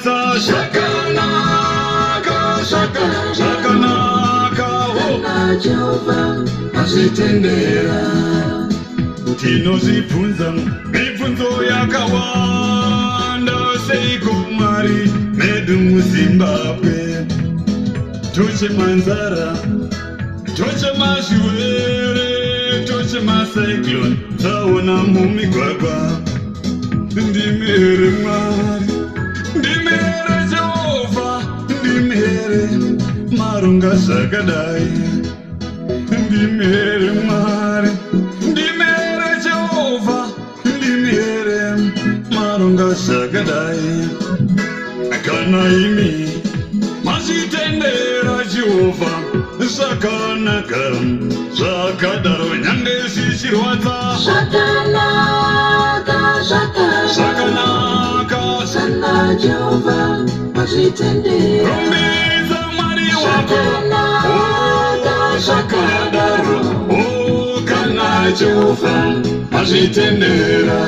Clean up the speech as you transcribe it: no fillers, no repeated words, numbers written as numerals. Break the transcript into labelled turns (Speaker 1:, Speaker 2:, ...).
Speaker 1: zvichirwadza zvakanaka
Speaker 2: Jehovha azvitendera.
Speaker 1: Tinozvibvunza mibvunzo yakawanda, seiko Mwari medu muZimbabwe tochema nzara, tochema zvirwere, tochema cyclone taona mumigwagwa. Ndimi here Mwari, ndimi here Jehovha, ndimi here maronga zvakadai. Ndimi here Mwari, ndimi here Jehovha, ndimi here maronga zvakadai. Kana imi mazvitendera Jehovha zvakanaka, zvakadaro nyange zvichirwadza
Speaker 2: Zvakanaka Sana Jehovha azvitendera.
Speaker 1: rumbidza Mwari wako.
Speaker 2: Zvakadaro
Speaker 1: Kana Jehovha azvitendera.